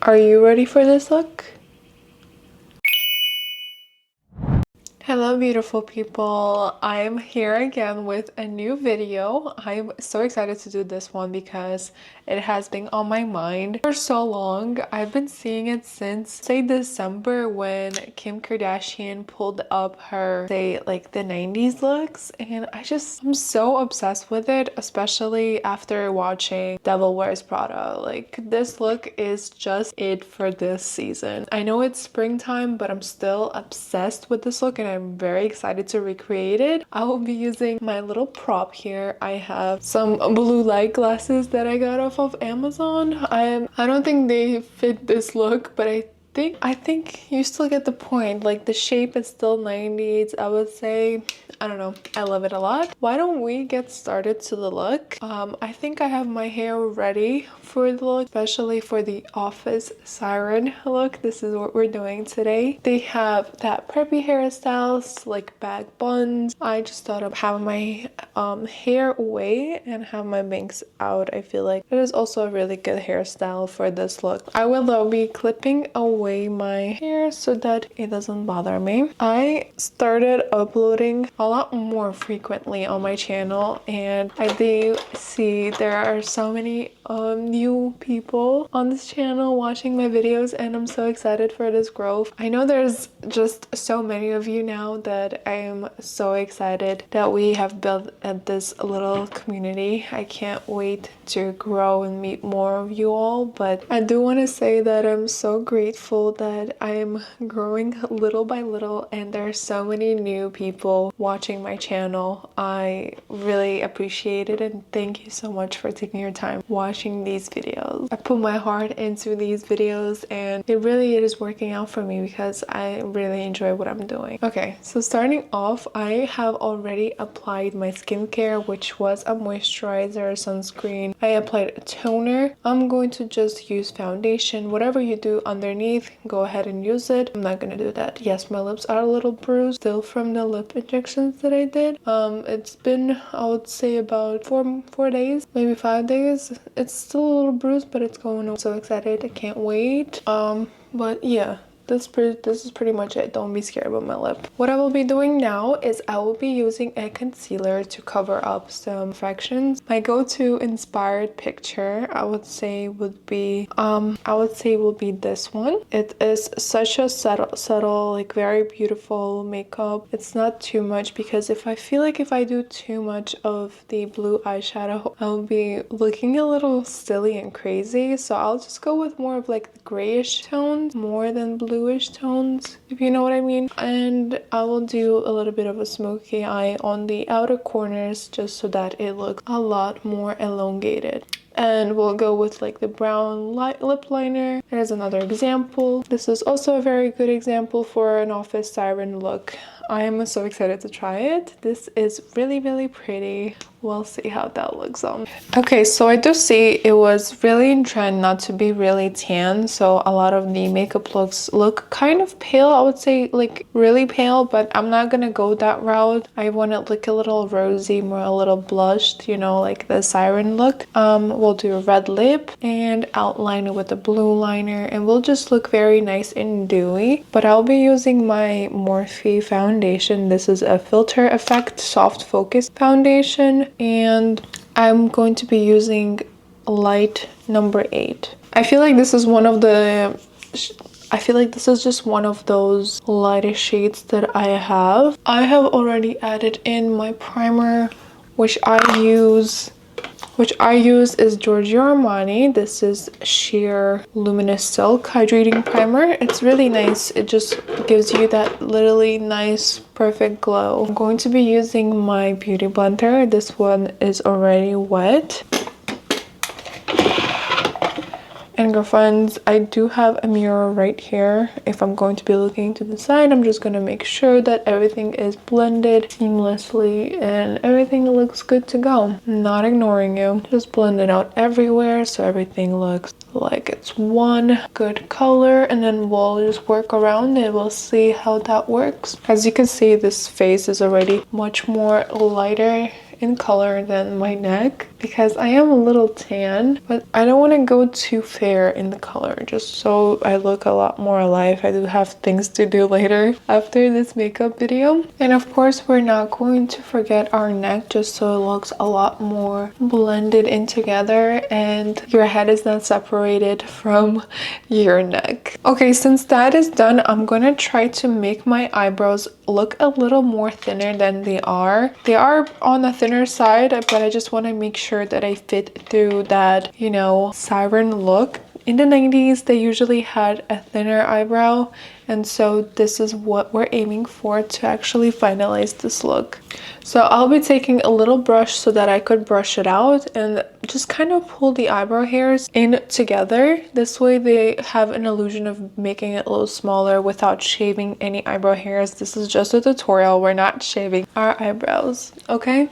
Are you ready for this look? Hello beautiful people, I'm here again with a new video. I'm so excited to do this one because it has been on my mind for so long. I've been seeing it since say December when Kim Kardashian pulled up her say like the 90s looks, and I'm so obsessed with it, especially after watching Devil Wears Prada. Like this look is just it for this season. I know it's springtime, but I'm still obsessed with this look and I'm very excited to recreate it. I will be using my little prop here. I have some blue light glasses that I got off of Amazon. I don't think they fit this look, but I think you still get the point. Like the shape is still 90s, I would say. I don't know, I love it a lot. Why don't we get started to the look? I think I have my hair ready for the look, especially for the office siren look. This is what we're doing today. They have that preppy hairstyles like bag buns. I just thought of having my hair away and have my bangs out. I feel like it is also a really good hairstyle for this look. I will though be clipping away my hair so that it doesn't bother me. I started uploading a lot more frequently on my channel, and I do see there are so many new people on this channel watching my videos, and I'm so excited for this growth. I know there's just so many of you now that I am so excited that we have built this little community. I can't wait to grow and meet more of you all, but I do want to say that I'm so grateful that I'm growing little by little and there are so many new people watching my channel. I really appreciate it and thank you so much for taking your time watching these videos. I put my heart into these videos and it really is working out for me because I really enjoy what I'm doing. Okay, so starting off, I have already applied my skincare, which was a moisturizer, sunscreen. I applied a toner. I'm going to just use foundation. Whatever you do underneath, go ahead and use it. I'm not gonna do that. Yes, my lips are a little bruised still from the lip injections that I did. It's been, I would say, about four days, maybe 5 days. It's still a little bruised, but it's going on. I'm so excited. I can't wait. But yeah, this is pretty much it. Don't be scared about my lip. What I will be doing now is I will be using a concealer to cover up some imperfections. My go-to inspired picture I would say would be this one. It is such a subtle, like very beautiful makeup. It's not too much because if I do too much of the blue eyeshadow, I'll be looking a little silly and crazy. So I'll just go with more of like the grayish tones more than bluish tones, if you know what I mean. And I will do a little bit of a smoky eye on the outer corners just so that it looks a lot more elongated. And we'll go with like the brown lip liner. There's another example. This is also a very good example for an office siren look. I am so excited to try it. This is really, really pretty. We'll see how that looks on. Okay, so I do see it was really in trend not to be really tan, so a lot of the makeup looks look kind of pale. I would say like really pale, but I'm not gonna go that route. I want it look a little rosy, more a little blushed, you know, like the siren look. We'll do a red lip and outline it with a blue liner, and we'll just look very nice and dewy. But I'll be using my Morphe foundation. This is a Filter Effect Soft Focus foundation, and I'm going to be using light number 8. I feel like this is just one of those lighter shades that I have. I have already added in my primer, which I use is Giorgio Armani. This is Sheer Luminous Silk Hydrating Primer. It's really nice. It just gives you that literally nice, perfect glow. I'm going to be using my beauty blender. This one is already wet. And girlfriends, I do have a mirror right here. If I'm going to be looking to the side, I'm just going to make sure that everything is blended seamlessly and everything looks good to go. Not ignoring you. Just blend it out everywhere so everything looks like it's one good color, and then we'll just work around it. We'll see how that works. As you can see, this face is already much more lighter in color than my neck. because I am a little tan, but I don't want to go too fair in the color, just so I look a lot more alive. I do have things to do later after this makeup video. And of course, we're not going to forget our neck, just so it looks a lot more blended in together and your head is not separated from your neck. Okay, since that is done, I'm gonna try to make my eyebrows look a little more thinner than they are. They are on the thinner side, but I just want to make sure that I fit through that, you know, siren look. In the 90s, they usually had a thinner eyebrow, and so this is what we're aiming for to actually finalize this look. So I'll be taking a little brush so that I could brush it out and just kind of pull the eyebrow hairs in together. This way they have an illusion of making it a little smaller without shaving any eyebrow hairs. This is just a tutorial. We're not shaving our eyebrows, okay?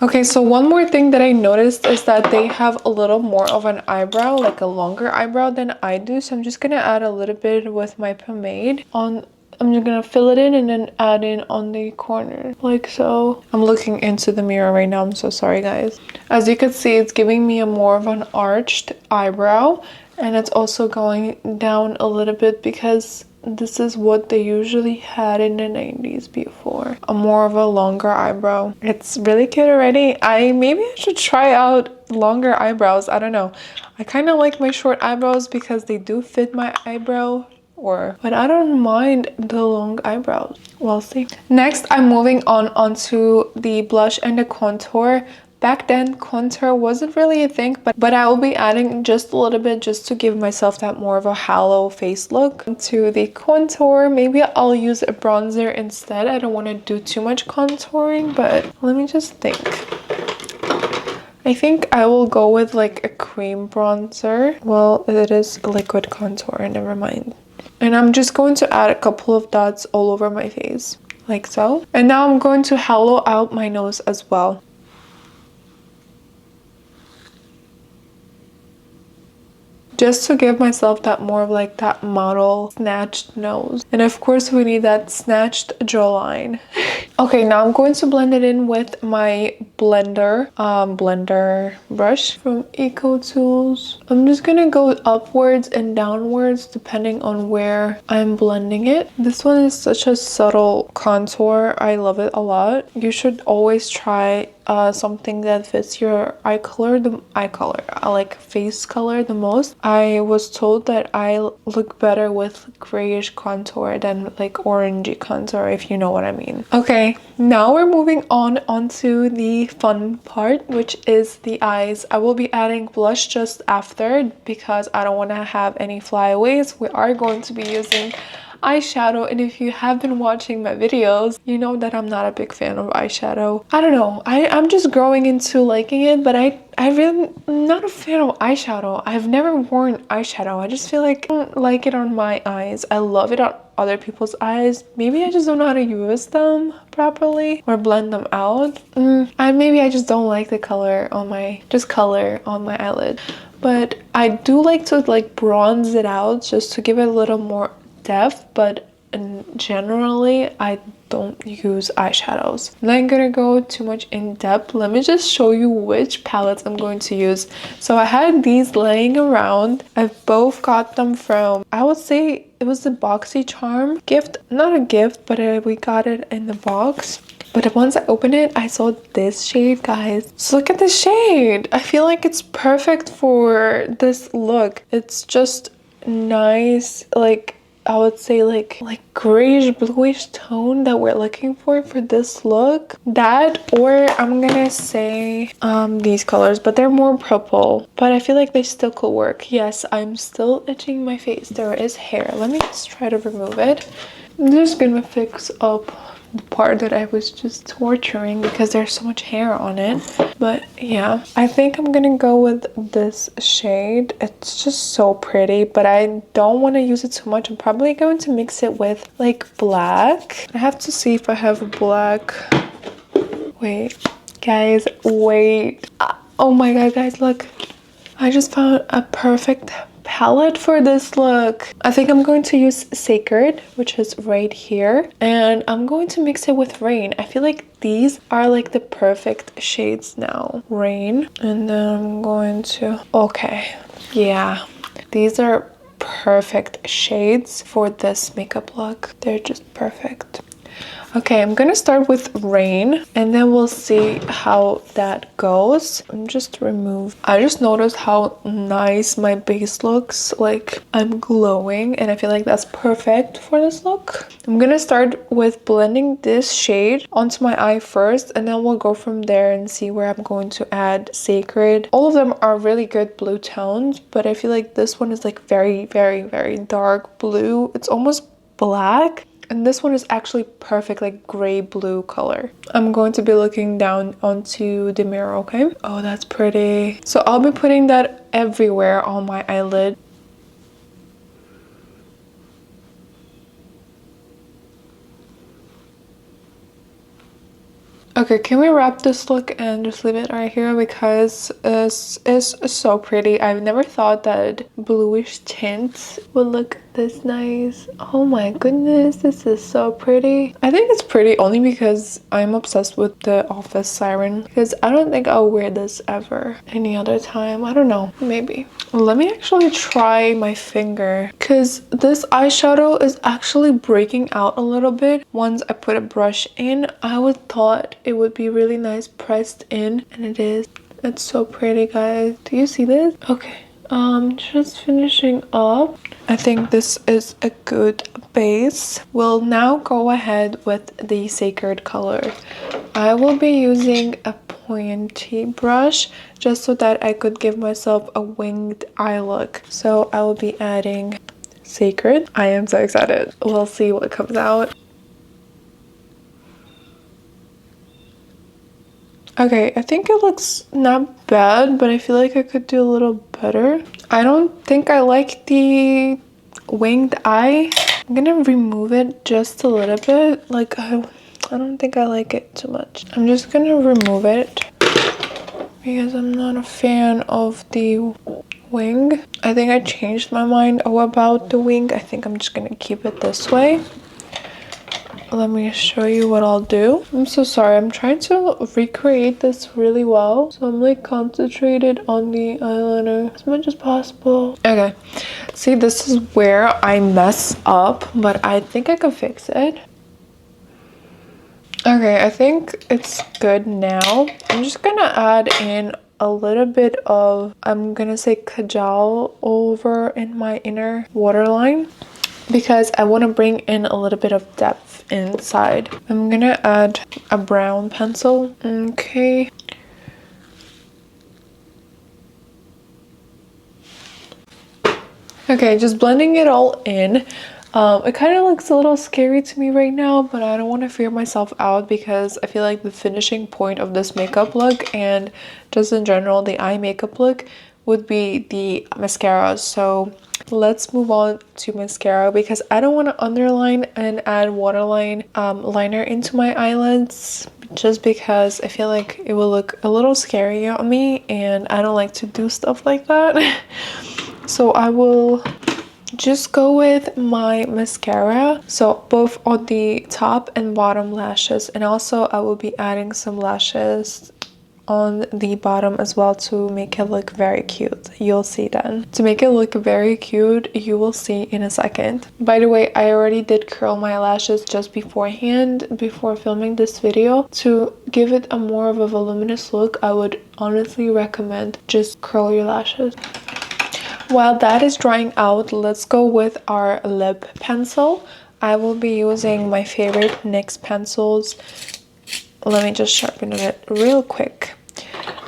Okay, so one more thing that I noticed is that they have a little more of an eyebrow, like a longer eyebrow than I do. So I'm just gonna add a little bit with my pomade on. I'm just gonna fill it in and then add in on the corner, like so. I'm looking into the mirror right now. I'm so sorry, guys. As you can see, it's giving me a more of an arched eyebrow, and it's also going down a little bit because this is what they usually had in the 90s before. A more of a longer eyebrow. It's really cute already. Maybe I should try out longer eyebrows. I don't know. I kind of like my short eyebrows because they do fit my eyebrow. But I don't mind the long eyebrows. We'll see. Next, I'm moving on onto the blush and the contour. Back then, contour wasn't really a thing, but I will be adding just a little bit just to give myself that more of a hollow face look. To the contour, maybe I'll use a bronzer instead. I don't want to do too much contouring, but let me just think. I think I will go with like a cream bronzer. Well, it is liquid contour, never mind. And I'm just going to add a couple of dots all over my face, like so. And now I'm going to hollow out my nose as well. Just to give myself that more of like that model snatched nose. And of course we need that snatched jawline. Okay, now I'm going to blend it in with my blender brush from Eco Tools. I'm just gonna go upwards and downwards depending on where I'm blending it. This one is such a subtle contour. I love it a lot. You should always try something that fits your eye color. I like face color the most. I was told that I look better with grayish contour than like orangey contour, if you know what I mean. Okay, now we're moving on onto the fun part, which is the eyes. I will be adding blush just after because I don't want to have any flyaways. We are going to be using eyeshadow, and if you have been watching my videos, you know that I'm not a big fan of eyeshadow. I don't know, I'm just growing into liking it, but I really am not a fan of eyeshadow. I've never worn eyeshadow. I just feel like I don't like it on my eyes. I love it on other people's eyes. Maybe I just don't know how to use them properly or blend them out. Maybe I just don't like the color on my eyelid. But I do like to like bronze it out just to give it a little more depth, but generally I don't use eyeshadows. I'm not gonna go too much in depth. Let me just show you which palettes I'm going to use. So I had these laying around. I've both got them from, I would say it was the BoxyCharm gift, not a gift, but we got it in the box. But once I opened it, I saw this shade, guys. So look at this shade. I feel like it's perfect for this look. It's just nice, like I would say like grayish bluish tone that we're looking for this look. That, or I'm gonna say these colors, but they're more purple, but I feel like they still could work. Yes, I'm still itching my face. There is hair. Let me just try to remove it. I'm just gonna fix up the part that I was just torturing because there's so much hair on it. But yeah, I think I'm gonna go with this shade. It's just so pretty, but I don't want to use it too much. I'm probably going to mix it with like black. I have to see if I have a black. Wait, guys, wait. Oh my god, guys, look. I just found a perfect palette for this look. I think I'm going to use Sacred, which is right here, and I'm going to mix it with Rain. I feel like these are like the perfect shades now. Rain, and then I'm going to, okay, yeah, these are perfect shades for this makeup look. They're just perfect. Okay, I'm gonna start with Rain and then we'll see how that goes. I just noticed how nice my base looks. Like, I'm glowing and I feel like that's perfect for this look. I'm gonna start with blending this shade onto my eye first, and then we'll go from there and see where I'm going to add Sacred. All of them are really good blue tones, but I feel like this one is like very, very, very dark blue. It's almost black. And this one is actually perfect, like gray blue color. I'm going to be looking down onto the mirror, okay? Oh, that's pretty. So I'll be putting that everywhere on my eyelid. Okay, can we wrap this look and just leave it right here, because it's so pretty. I've never thought that bluish tint would look this nice. Oh my goodness, this is so pretty. I think it's pretty only because I'm obsessed with the Office Siren, because I don't think I'll wear this ever any other time. I don't know, maybe. Let me actually try my finger, because this eyeshadow is actually breaking out a little bit once I put a brush in. I would thought it would be really nice pressed in, and it is. It's so pretty, guys. Do you see this? Okay, just finishing up. I think this is a good base. We'll now go ahead with the Sacred color. I will be using a pointy brush just so that I could give myself a winged eye look. So I will be adding Sacred. I am so excited. We'll see what comes out. Okay, I think it looks not bad, but I feel like I could do a little better. I don't think I like the winged eye. I'm gonna remove it just a little bit. Like, I don't think I like it too much. I'm just gonna remove it because I'm not a fan of the wing. I think I changed my mind about the wing. I think I'm just gonna keep it this way. Let me show you what I'll do. I'm so sorry, I'm trying to recreate this really well, so I'm like concentrated on the eyeliner as much as possible. Okay, see, this is where I mess up, but I think I can fix it. Okay, I think it's good now. I'm just gonna add in a little bit of, I'm gonna say kajal over in my inner waterline, because I want to bring in a little bit of depth inside. I'm gonna add a brown pencil. Okay. Okay, just blending it all in. It kind of looks a little scary to me right now, but I don't want to fear myself out, because I feel like the finishing point of this makeup look, and just in general the eye makeup look, would be the mascara. So let's move on to mascara, because I don't want to underline and add waterline liner into my eyelids, just because I feel like it will look a little scary on me, and I don't like to do stuff like that. So I will just go with my mascara, so both on the top and bottom lashes, and also I will be adding some lashes on the bottom as well to make it look very cute. You'll see then. To make it look very cute, you will see in a second. By the way, I already did curl my lashes just beforehand, before filming this video. To give it a more of a voluminous look, I would honestly recommend just curl your lashes. While that is drying out, let's go with our lip pencil. I will be using my favorite NYX pencils. Let me just sharpen it real quick.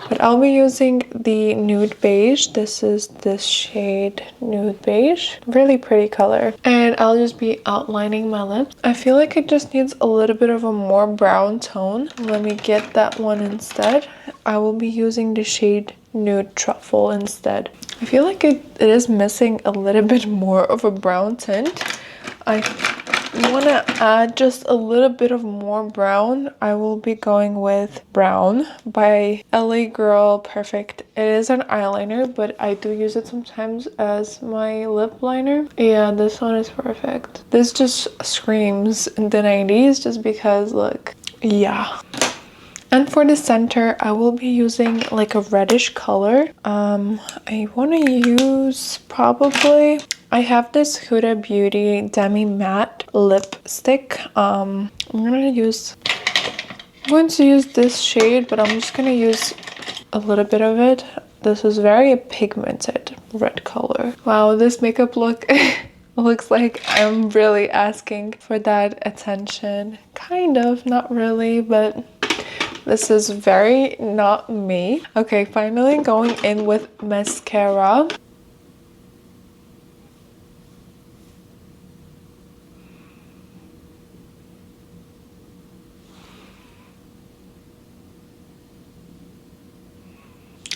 But I'll be using the nude beige. This is this shade nude beige. Really pretty color. And I'll just be outlining my lips. I feel like it just needs a little bit of a more brown tone. Let me get that one instead. I will be using the shade Nude Truffle instead. I feel like it is missing a little bit more of a brown tint. I want to add just a little bit of more brown. I will be going with Brown by LA Girl Perfect. It is an eyeliner, but I do use it sometimes as my lip liner. Yeah, this one is perfect. This just screams the 90s just because look. Yeah. And for the center, I will be using like a reddish color. I want to use probably, I have this Huda Beauty Demi Matte lipstick. I'm going to use this shade, but I'm just going to use a little bit of it. This is very pigmented red color. Wow, this makeup look looks like I'm really asking for that attention. Kind of, not really, but this is very not me. Okay, finally going in with mascara.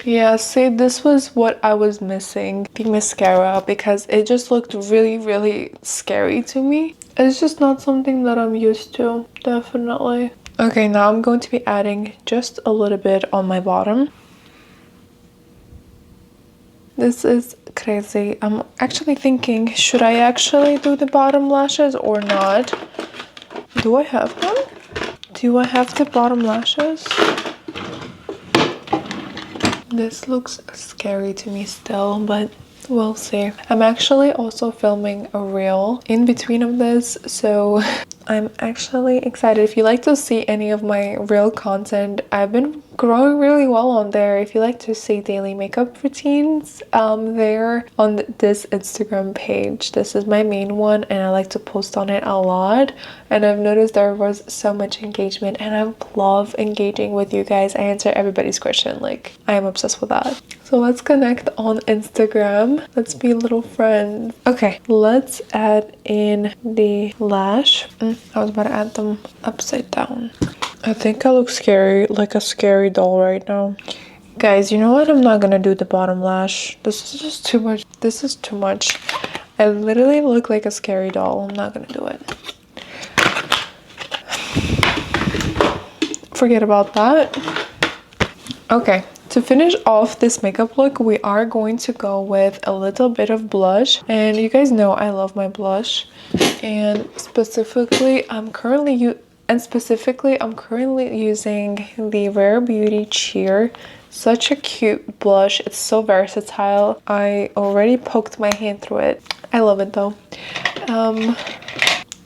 Yeah, see, this was what I was missing, the mascara, because it just looked really, really scary to me. It's just not something that I'm used to, definitely. Okay, now I'm going to be adding just a little bit on my bottom. This is crazy. I'm actually thinking, should I actually do the bottom lashes or not? Do I have them? Do I have the bottom lashes? This looks scary to me still, but we'll see. I'm actually also filming a reel in between of this, so I'm actually excited. If you like to see any of my reel content, I've been growing really well on there. If you like to see daily makeup routines, they're on this Instagram page. This is my main one and I like to post on it a lot, and I've noticed there was so much engagement and I love engaging with you guys. I answer everybody's question. Like, I am obsessed with that. So let's connect on Instagram. Let's be little friends. Okay, let's add in the lash. I was about to add them upside down. I think I look scary, like a scary doll right now. Guys, you know what? I'm not gonna do the bottom lash. This is just too much. This is too much. I literally look like a scary doll. I'm not gonna do it. Forget about that. Okay. To finish off this makeup look, we are going to go with a little bit of blush. And you guys know I love my blush. And specifically, I'm currently using the Rare Beauty Cheer. Such a cute blush. It's so versatile. I already poked my hand through it. I love it though. I'm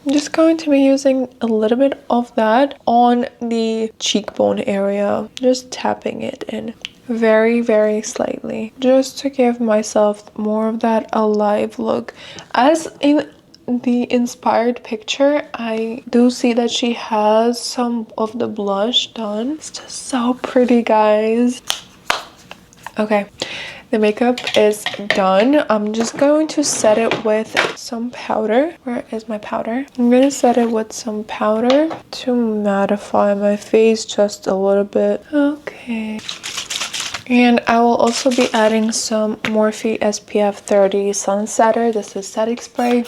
just going to be using a little bit of that on the cheekbone area. Just tapping it in very, very slightly. Just to give myself more of that alive look. As in the inspired picture, I do see that she has some of the blush done. It's just so pretty, guys. Okay, the makeup is done. I'm just going to set it with some powder. Where is my powder? I'm gonna set it with some powder to mattify my face just a little bit. Okay. And I will also be adding some Morphe SPF 30 Sun Setter. This is setting spray.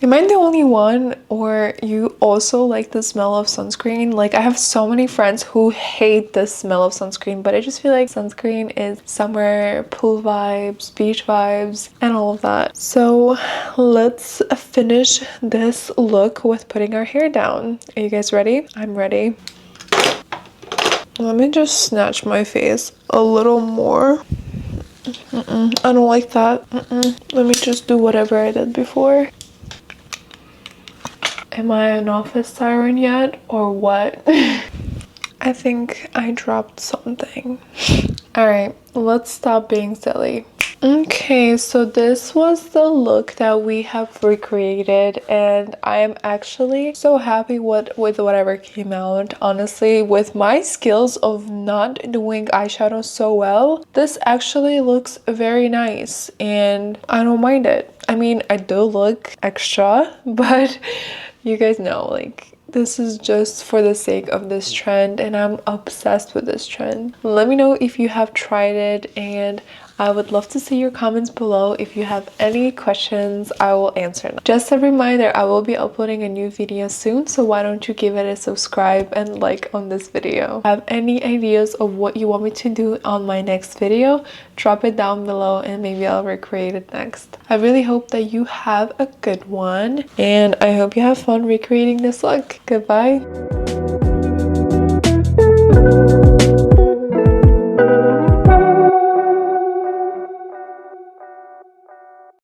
Am I the only one, or you also like the smell of sunscreen? Like, I have so many friends who hate the smell of sunscreen, but I just feel like sunscreen is summer, pool vibes, beach vibes, and all of that. So let's finish this look with putting our hair down. Are you guys ready? I'm ready. Let me just snatch my face a little more. I don't like that. Let me just do whatever I did before. Am I an office siren yet, or what? I think I dropped something. Alright, let's stop being silly. Okay, so this was the look that we have recreated, and I am actually so happy with whatever came out. Honestly, with my skills of not doing eyeshadow so well, this actually looks very nice and I don't mind it. I mean, I do look extra, but you guys know, like, this is just for the sake of this trend, and I'm obsessed with this trend. Let me know if you have tried it, and I would love to see your comments below. If you have any questions, I will answer them. Just a reminder, I will be uploading a new video soon, so why don't you give it a subscribe and like on this video. Have any ideas of what you want me to do on my next video? Drop it down below and maybe I'll recreate it next. I really hope that you have a good one, and I hope you have fun recreating this look. Goodbye.